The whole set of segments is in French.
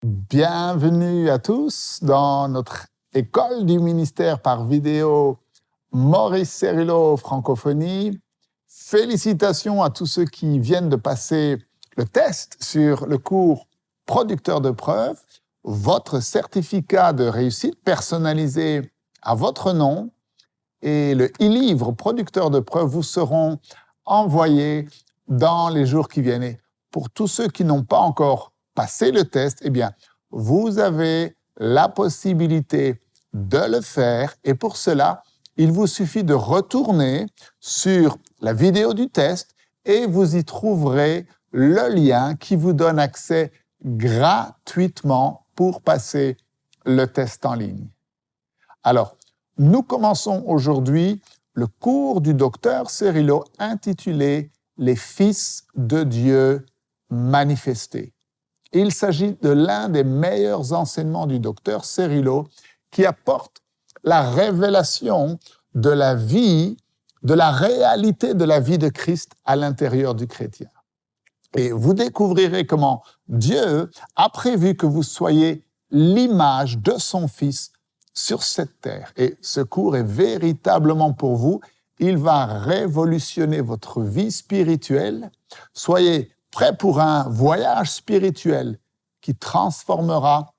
Bienvenue à tous dans notre école du ministère par vidéo Maurice Cerullo Francophonie. Félicitations à tous ceux qui viennent de passer le test sur le cours producteur de preuves. Votre certificat de réussite personnalisé à votre nom et le e-livre producteur de preuves vous seront envoyés dans les jours qui viennent. Et pour tous ceux qui n'ont pas encore passé le test, eh bien, vous avez la possibilité de le faire. Et pour cela, il vous suffit de retourner sur la vidéo du test et vous y trouverez le lien qui vous donne accès gratuitement pour passer le test en ligne. Alors, nous commençons aujourd'hui le cours du docteur Cerullo intitulé « Les fils de Dieu manifestés ». Il s'agit de l'un des meilleurs enseignements du docteur Cerullo qui apporte la révélation de la vie, de la réalité de la vie de Christ à l'intérieur du chrétien. Et vous découvrirez comment Dieu a prévu que vous soyez l'image de son Fils sur cette terre. Et ce cours est véritablement pour vous. Il va révolutionner votre vie spirituelle. Soyez prêts pour un voyage spirituel qui transformera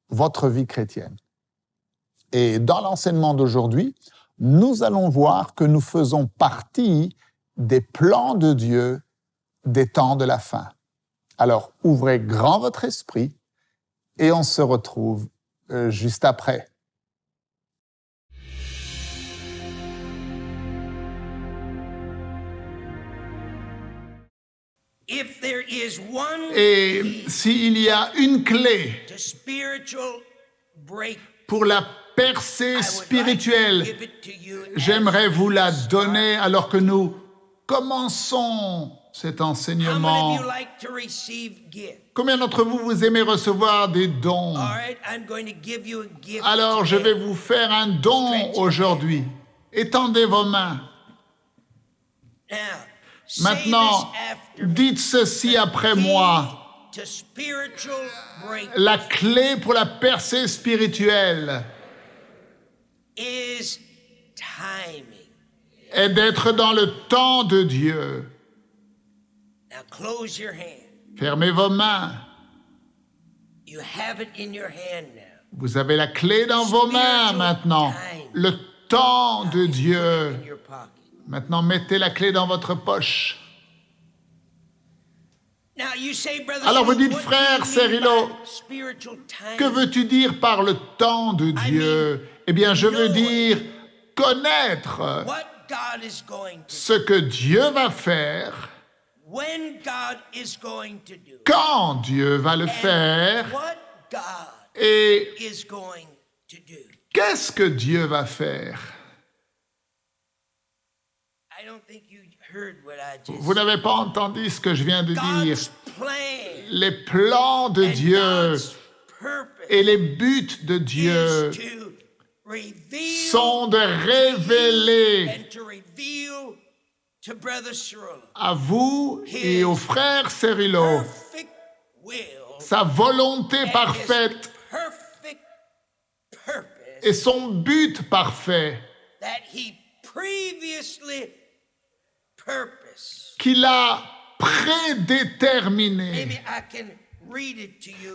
votre vie chrétienne. Et dans l'enseignement d'aujourd'hui, nous allons voir que nous faisons partie des plans de Dieu des temps de la fin. Alors, ouvrez grand votre esprit et on se retrouve juste après. Et s'il y a une clé pour la percée spirituelle, j'aimerais vous la donner alors que nous commençons cet enseignement. Combien d'entre vous aimez recevoir des dons? Alors, je vais vous faire un don aujourd'hui. Étendez vos mains. Maintenant, dites ceci après moi. La clé pour la percée spirituelle est d'être dans le temps de Dieu. Fermez vos mains. Vous avez la clé dans vos mains maintenant. Le temps de Dieu. Maintenant, mettez la clé dans votre poche. Alors vous dites, frère Cerullo, que veux-tu dire par le temps de Dieu? Eh bien, je veux dire connaître ce que Dieu va faire, quand Dieu va le faire, et qu'est-ce que Dieu va faire? Vous n'avez pas entendu ce que je viens de dire. Les plans de Dieu et les buts de Dieu sont de révéler à vous et au frère Cerullo sa volonté parfaite et son but parfait qu'il a prédéterminé.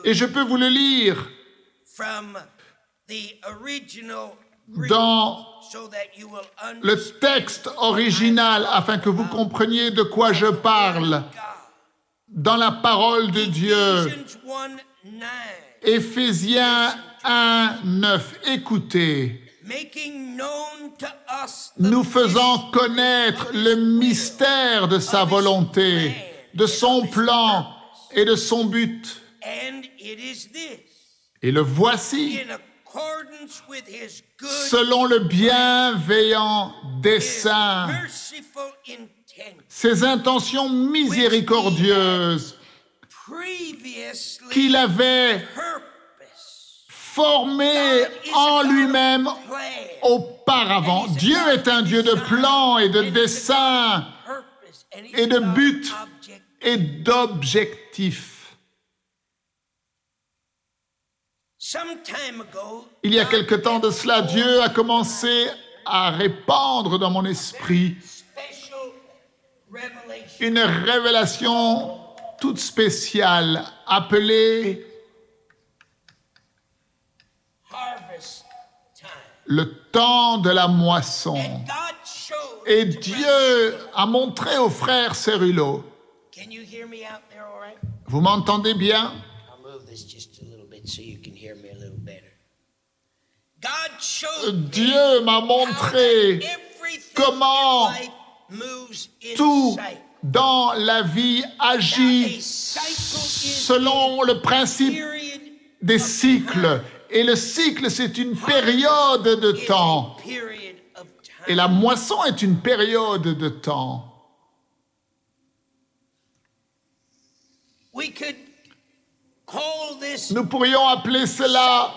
Et je peux vous le lire dans le texte original afin que vous compreniez de quoi je parle. Dans la parole de Dieu, Éphésiens 1, 9. Écoutez. Nous faisant connaître le mystère de sa volonté, de son plan et de son but. Et le voici, selon le bienveillant dessein, ses intentions miséricordieuses qu'il avait formées en lui-même auparavant. Dieu est un Dieu de plans et de desseins et de buts et d'objectifs. Il y a quelque temps de cela, Dieu a commencé à répandre dans mon esprit une révélation toute spéciale appelée le temps de la moisson. Et Dieu a montré au frère Cerullo. Vous m'entendez bien? Dieu m'a montré comment tout dans la vie agit selon le principe des cycles. Et le cycle, c'est une période de temps. Et la moisson est une période de temps. Nous pourrions appeler cela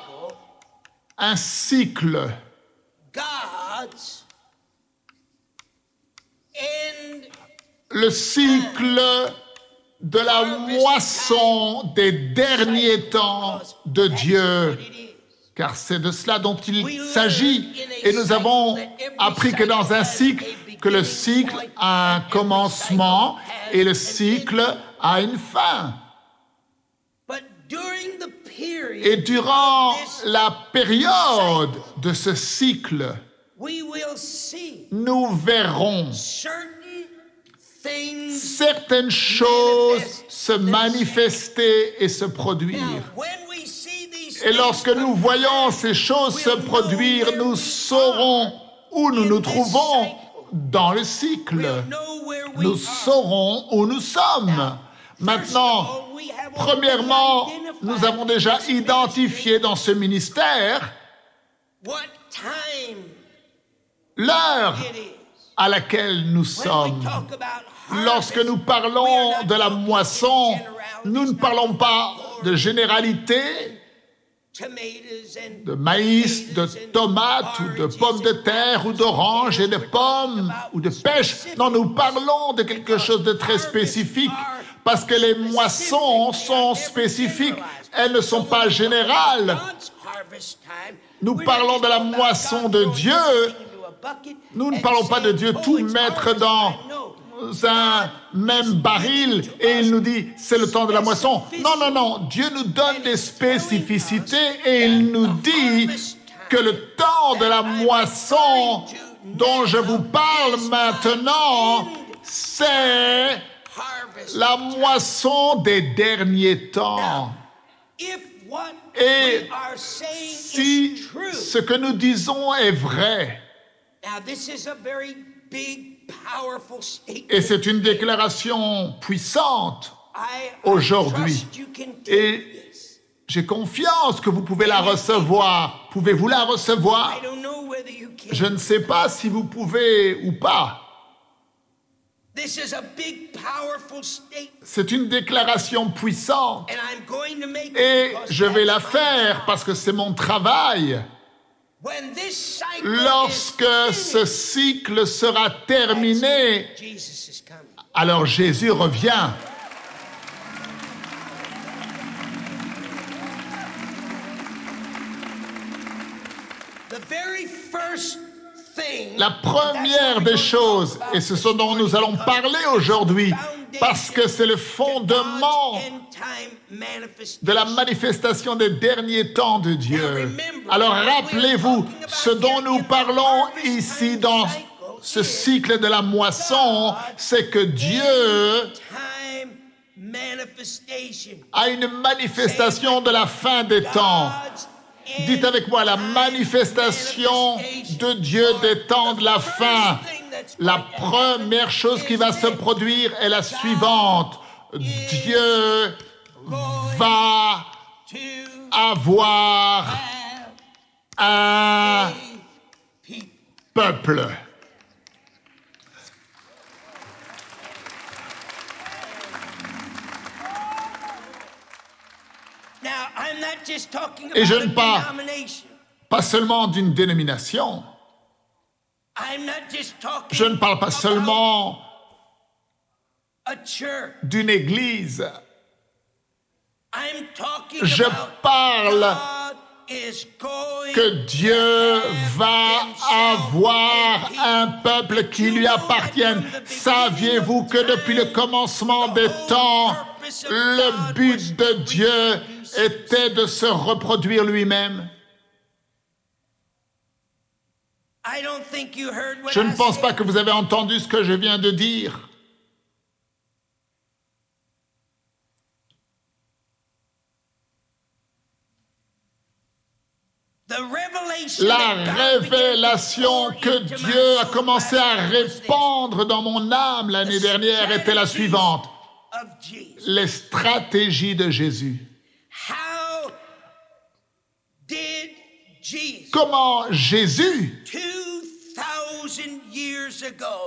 un cycle. Le cycle de la moisson des derniers temps de Dieu. Car c'est de cela dont il s'agit. Et nous avons appris que dans un cycle, que le cycle a un commencement et le cycle a une fin. Et durant la période de ce cycle, nous verrons certaines choses se manifester et se produire. Et lorsque nous voyons ces choses se produire, nous saurons où nous nous trouvons dans le cycle. Nous saurons où nous sommes. Maintenant, premièrement, nous avons déjà identifié dans ce ministère l'heure à laquelle nous sommes. Lorsque nous parlons de la moisson, nous ne parlons pas de généralité, de maïs, de tomates, ou de pommes de terre, ou d'oranges et de pommes, ou de pêche. Non, nous parlons de quelque chose de très spécifique, parce que les moissons sont spécifiques, elles ne sont pas générales. Nous parlons de la moisson de Dieu. Nous ne parlons pas de Dieu tout mettre dans un même baril et il nous dit c'est le temps de la moisson. Non, non, non. Dieu nous donne des spécificités et il nous dit que le temps de la moisson dont je vous parle maintenant, c'est la moisson des derniers temps. Et si ce que nous disons est vrai, et c'est une déclaration puissante aujourd'hui, et j'ai confiance que vous pouvez la recevoir. Pouvez-vous la recevoir? Je ne sais pas si vous pouvez ou pas. C'est une déclaration puissante et je vais la faire parce que c'est mon travail. Lorsque ce cycle sera terminé, alors Jésus revient. La première des choses, et c'est ce dont nous allons parler aujourd'hui, parce que c'est le fondement de la manifestation des derniers temps de Dieu. Alors rappelez-vous, ce dont nous parlons ici dans ce cycle de la moisson, c'est que Dieu a une manifestation de la fin des temps. Dites avec moi, la manifestation de Dieu des temps de la fin. La première chose qui va se produire est la suivante. Dieu va avoir un peuple. Et je ne parle pas seulement d'une dénomination. Je ne parle pas seulement d'une église. Je parle que Dieu va avoir un peuple qui lui appartienne. Saviez-vous que depuis le commencement des temps, le but de Dieu était de se reproduire lui-même? Je ne pense pas que vous avez entendu ce que je viens de dire. La révélation que Dieu a commencé à répandre dans mon âme l'année dernière était la suivante. Les stratégies de Jésus. Comment Jésus,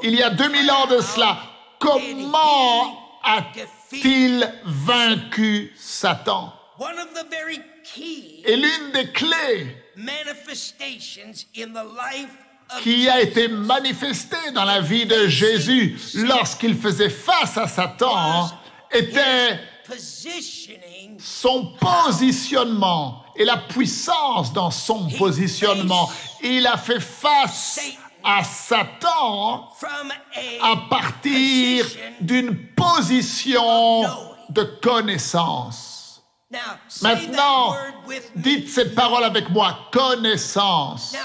il y a 2000 ans de cela, comment a-t-il vaincu Satan? Et l'une des clés qui a été manifestée dans la vie de Jésus lorsqu'il faisait face à Satan était son positionnement et la puissance dans son positionnement. Il a fait face à Satan à partir d'une position de connaissance. Maintenant, dites cette parole avec moi, connaissance.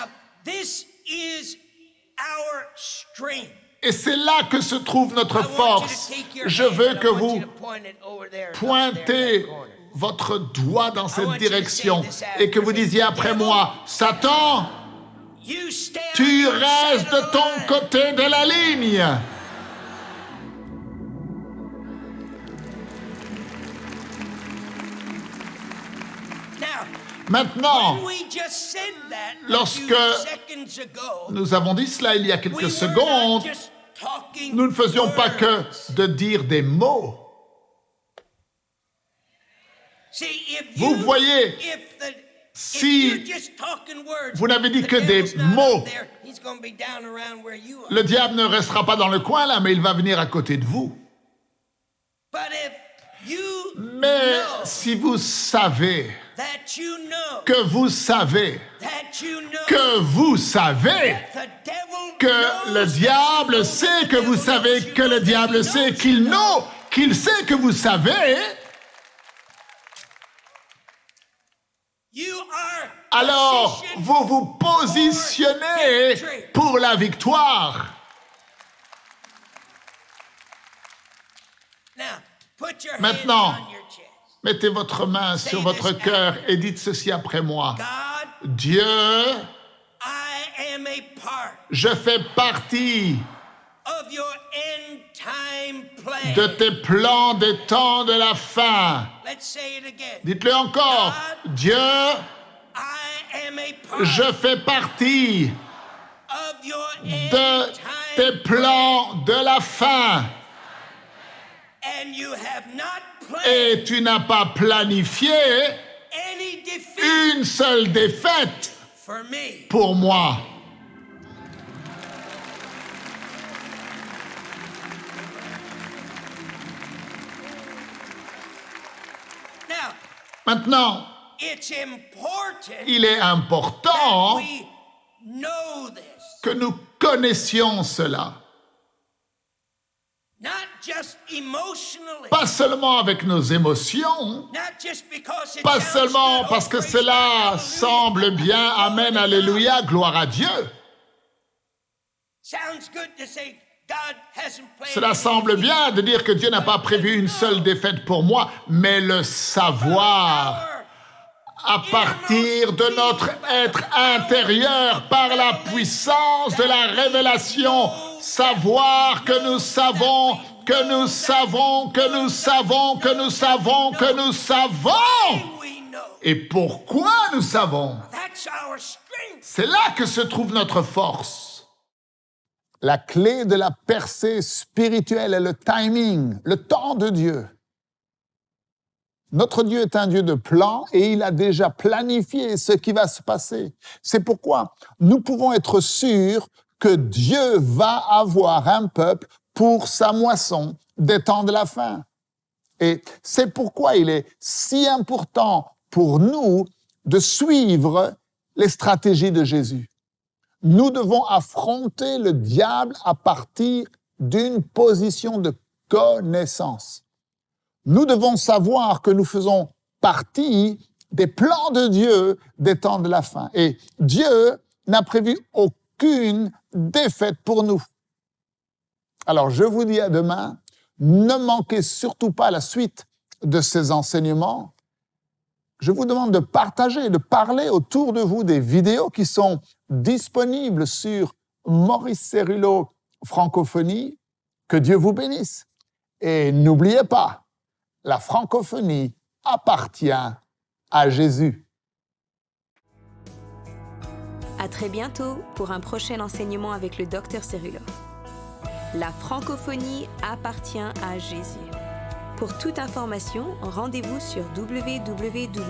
Et c'est là que se trouve notre force. Je veux que vous pointez votre doigt dans cette direction et que vous disiez après moi, Satan, tu restes de ton côté de la ligne. Maintenant, lorsque nous avons dit cela il y a quelques secondes, nous ne faisions pas que de dire des mots. Vous voyez, si vous n'avez dit que des mots, le diable ne restera pas dans le coin là, mais il va venir à côté de vous. Mais si vous savez que vous savez que le diable sait que vous savez que le diable sait qu'il sait que vous savez, alors vous vous positionnez pour la victoire. Maintenant, mettez votre main sur votre cœur et dites ceci après moi. Dieu, je fais partie de tes plans des temps de la fin. Dites-le encore. Dieu, je fais partie de tes plans de la fin. Et tu n'as pas planifié une seule défaite pour moi. Maintenant, il est important que nous connaissions cela. Pas seulement avec nos émotions, pas seulement parce que cela semble bien, amen, alléluia, gloire à Dieu. Cela semble bien de dire que Dieu n'a pas prévu une seule défaite pour moi, mais le savoir à partir de notre être intérieur par la puissance de la révélation, savoir que nous savons, que nous savons, que nous savons, que nous savons, que nous savons. Et pourquoi nous savons? C'est là que se trouve notre force. La clé de la percée spirituelle est le timing, le temps de Dieu. Notre Dieu est un Dieu de plan et il a déjà planifié ce qui va se passer. C'est pourquoi nous pouvons être sûrs que Dieu va avoir un peuple pour sa moisson des temps de la fin. Et c'est pourquoi il est si important pour nous de suivre les stratégies de Jésus. Nous devons affronter le diable à partir d'une position de connaissance. Nous devons savoir que nous faisons partie des plans de Dieu des temps de la fin. Et Dieu n'a prévu aucune défaite pour nous. Alors, je vous dis à demain, ne manquez surtout pas la suite de ces enseignements. Je vous demande de partager, de parler autour de vous des vidéos qui sont disponibles sur Maurice Cérillo Francophonie. Que Dieu vous bénisse. Et n'oubliez pas, la francophonie appartient à Jésus. À très bientôt pour un prochain enseignement avec le Dr Cérillo. La francophonie appartient à Jésus. Pour toute information, rendez-vous sur www.mcwe.fr.